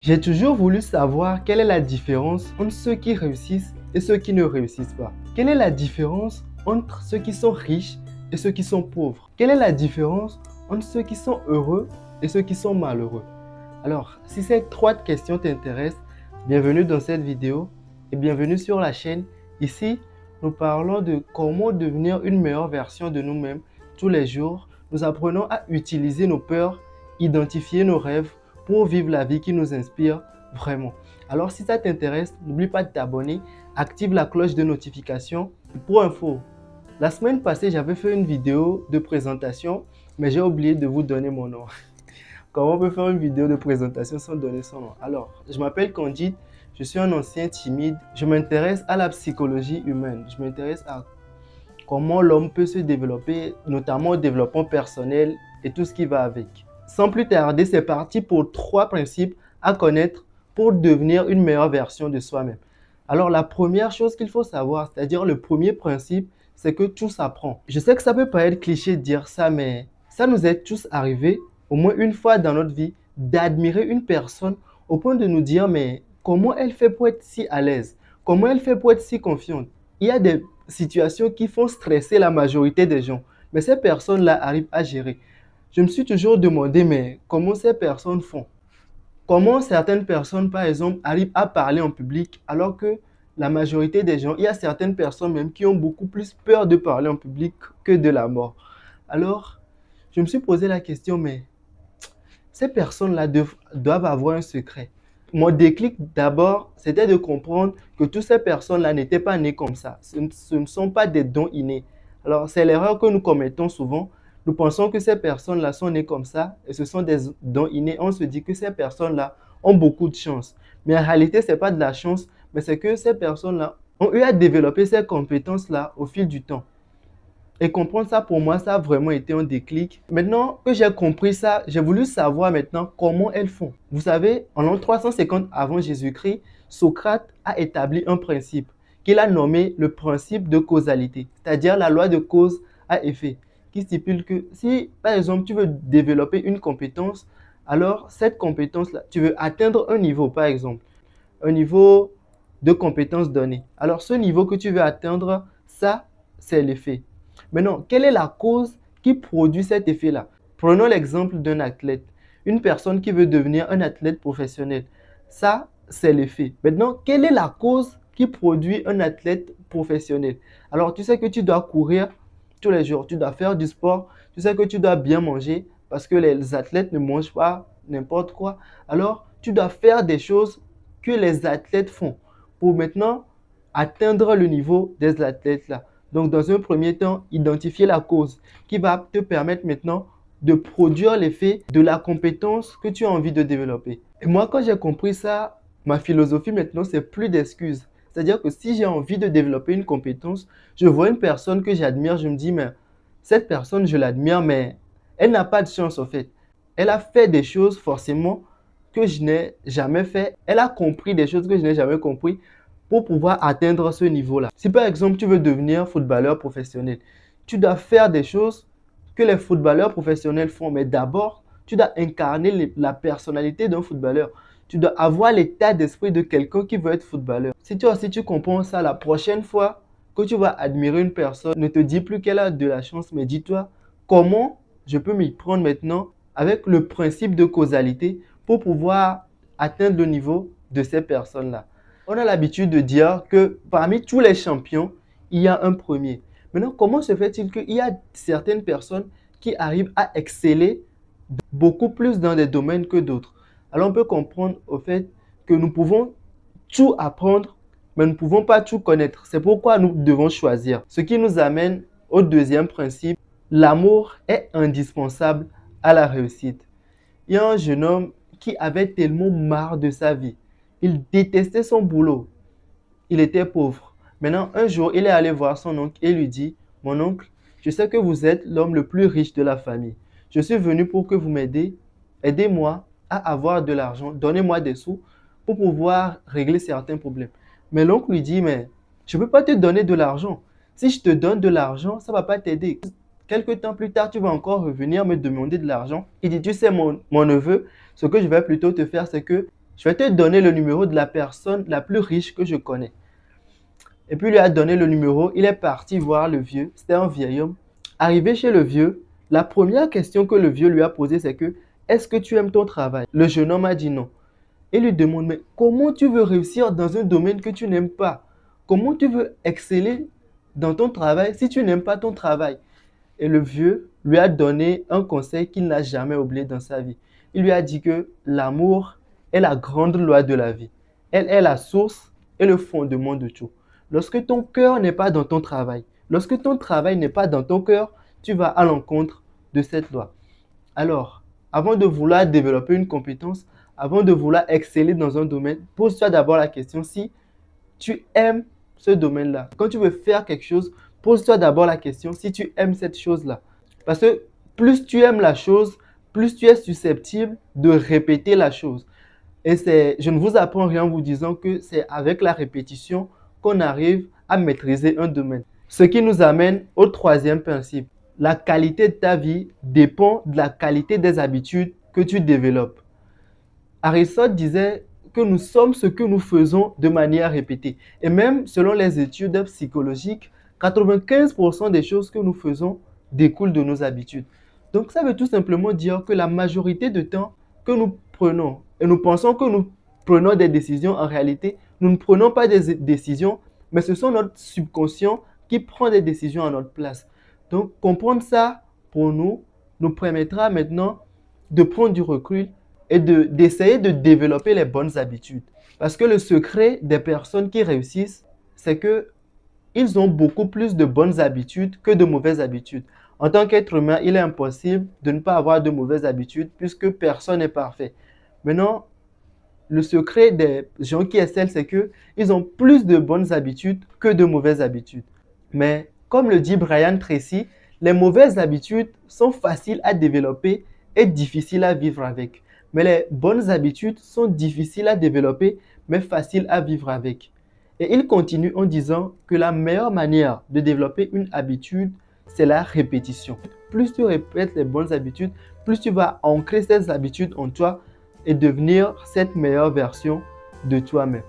J'ai toujours voulu savoir quelle est la différence entre ceux qui réussissent et ceux qui ne réussissent pas. Quelle est la différence entre ceux qui sont riches et ceux qui sont pauvres? Quelle est la différence entre ceux qui sont heureux et ceux qui sont malheureux? Alors, si ces trois questions t'intéressent, bienvenue dans cette vidéo et bienvenue sur la chaîne. Ici, nous parlons de comment devenir une meilleure version de nous-mêmes tous les jours. Nous apprenons à utiliser nos peurs, identifier nos rêves pour vivre la vie qui nous inspire vraiment. Alors, si ça t'intéresse, n'oublie pas de t'abonner, active la cloche de notification. Pour info, la semaine passée, j'avais fait une vidéo de présentation, mais j'ai oublié de vous donner mon nom. Comment on peut faire une vidéo de présentation sans donner son nom? Alors, je m'appelle Candide, je suis un ancien timide. Je m'intéresse à la psychologie humaine. Je m'intéresse à comment l'homme peut se développer, notamment au développement personnel et tout ce qui va avec. Sans plus tarder, c'est parti pour 3 principes à connaître pour devenir une meilleure version de soi-même. Alors, la première chose qu'il faut savoir, c'est-à-dire le premier principe, c'est que tout s'apprend. Je sais que ça peut paraître cliché de dire ça, mais ça nous est tous arrivé, au moins une fois dans notre vie, d'admirer une personne au point de nous dire, mais comment elle fait pour être si à l'aise? Comment elle fait pour être si confiante? Il y a des situations qui font stresser la majorité des gens, mais ces personnes-là arrivent à gérer. Je me suis toujours demandé, mais comment ces personnes font? Comment certaines personnes, par exemple, arrivent à parler en public alors que la majorité des gens, il y a certaines personnes même qui ont beaucoup plus peur de parler en public que de la mort. Alors, je me suis posé la question, mais ces personnes-là doivent avoir un secret. Mon déclic d'abord, c'était de comprendre que toutes ces personnes-là n'étaient pas nées comme ça. Ce ne sont pas des dons innés. Alors, c'est l'erreur que nous commettons souvent. Nous pensons que ces personnes-là sont nées comme ça et ce sont des dons innés. On se dit que ces personnes-là ont beaucoup de chance. Mais en réalité, ce n'est pas de la chance, mais c'est que ces personnes-là ont eu à développer ces compétences-là au fil du temps. Et comprendre ça, pour moi, ça a vraiment été un déclic. Maintenant que j'ai compris ça, j'ai voulu savoir maintenant comment elles font. Vous savez, en l'an 350 avant Jésus-Christ, Socrate a établi un principe qu'il a nommé le principe de causalité, c'est-à-dire la loi de cause à effet, qui stipule que si, par exemple, tu veux développer une compétence, alors cette compétence-là, tu veux atteindre un niveau, par exemple, un niveau de compétence donnée. Alors, ce niveau que tu veux atteindre, ça, c'est l'effet. Maintenant, quelle est la cause qui produit cet effet-là? Prenons l'exemple d'un athlète. Une personne qui veut devenir un athlète professionnel. Ça, c'est l'effet. Maintenant, quelle est la cause qui produit un athlète professionnel? Alors, tu sais que tu dois courir tous les jours, tu dois faire du sport, tu sais que tu dois bien manger parce que les athlètes ne mangent pas n'importe quoi. Alors, tu dois faire des choses que les athlètes font pour maintenant atteindre le niveau des athlètes là. Donc, dans un premier temps, identifier la cause qui va te permettre maintenant de produire l'effet de la compétence que tu as envie de développer. Et moi, quand j'ai compris ça, ma philosophie maintenant, c'est plus d'excuses. C'est-à-dire que si j'ai envie de développer une compétence, je vois une personne que j'admire, je me dis, mais cette personne, je l'admire, mais elle n'a pas de chance en fait. Elle a fait des choses forcément que je n'ai jamais fait. Elle a compris des choses que je n'ai jamais compris pour pouvoir atteindre ce niveau-là. Si par exemple tu veux devenir footballeur professionnel, tu dois faire des choses que les footballeurs professionnels font, mais d'abord, tu dois incarner la personnalité d'un footballeur. Tu dois avoir l'état d'esprit de quelqu'un qui veut être footballeur. Si toi aussi tu comprends ça, la prochaine fois que tu vas admirer une personne, ne te dis plus qu'elle a de la chance, mais dis-toi comment je peux m'y prendre maintenant avec le principe de causalité pour pouvoir atteindre le niveau de ces personnes-là. On a l'habitude de dire que parmi tous les champions, il y a un premier. Maintenant, comment se fait-il qu'il y a certaines personnes qui arrivent à exceller beaucoup plus dans des domaines que d'autres? Alors, on peut comprendre au fait que nous pouvons tout apprendre, mais nous ne pouvons pas tout connaître. C'est pourquoi nous devons choisir. Ce qui nous amène au deuxième principe, l'amour est indispensable à la réussite. Il y a un jeune homme qui avait tellement marre de sa vie. Il détestait son boulot. Il était pauvre. Maintenant, un jour, il est allé voir son oncle et lui dit, mon oncle, je sais que vous êtes l'homme le plus riche de la famille. Je suis venu pour que vous m'aidez. Aidez-moi à avoir de l'argent. Donnez-moi des sous pour pouvoir régler certains problèmes. Mais l'oncle lui dit, mais je ne peux pas te donner de l'argent. Si je te donne de l'argent, ça ne va pas t'aider. Quelque temps plus tard, tu vas encore revenir me demander de l'argent. Il dit, tu sais, mon neveu, ce que je vais plutôt te faire, c'est que Je vais te donner le numéro de la personne la plus riche que je connais. Et puis il lui a donné le numéro, il est parti voir le vieux, c'était un vieil homme. Arrivé chez le vieux, la première question que le vieux lui a posée, c'est que est-ce que tu aimes ton travail? Le jeune homme a dit non. Il lui demande, mais comment tu veux réussir dans un domaine que tu n'aimes pas? Comment tu veux exceller dans ton travail si tu n'aimes pas ton travail? Et le vieux lui a donné un conseil qu'il n'a jamais oublié dans sa vie. Il lui a dit que l'amour est la grande loi de la vie. Elle est la source et le fondement de tout. Lorsque ton cœur n'est pas dans ton travail, lorsque ton travail n'est pas dans ton cœur, tu vas à l'encontre de cette loi. Alors, avant de vouloir développer une compétence, avant de vouloir exceller dans un domaine, pose-toi d'abord la question si tu aimes ce domaine-là. Quand tu veux faire quelque chose, pose-toi d'abord la question si tu aimes cette chose-là. Parce que plus tu aimes la chose, plus tu es susceptible de répéter la chose. Et je ne vous apprends rien en vous disant que c'est avec la répétition qu'on arrive à maîtriser un domaine. Ce qui nous amène au troisième principe. La qualité de ta vie dépend de la qualité des habitudes que tu développes. Aristote disait que nous sommes ce que nous faisons de manière répétée. Et même selon les études psychologiques, 95% des choses que nous faisons découlent de nos habitudes. Donc ça veut tout simplement dire que la majorité du temps que nous prenons, et nous pensons que nous prenons des décisions, en réalité, nous ne prenons pas des décisions, mais ce sont notre subconscient qui prend des décisions à notre place. Donc comprendre ça pour nous permettra maintenant de prendre du recul et d'essayer de développer les bonnes habitudes. Parce que le secret des personnes qui réussissent, c'est qu'ils ont beaucoup plus de bonnes habitudes que de mauvaises habitudes. En tant qu'être humain, il est impossible de ne pas avoir de mauvaises habitudes puisque personne n'est parfait. Maintenant, le secret des gens qui excellent, c'est qu'ils ont plus de bonnes habitudes que de mauvaises habitudes. Mais comme le dit Brian Tracy, les mauvaises habitudes sont faciles à développer et difficiles à vivre avec. Mais les bonnes habitudes sont difficiles à développer, mais faciles à vivre avec. Et il continue en disant que la meilleure manière de développer une habitude, c'est la répétition. Plus tu répètes les bonnes habitudes, plus tu vas ancrer ces habitudes en toi et devenir cette meilleure version de toi-même.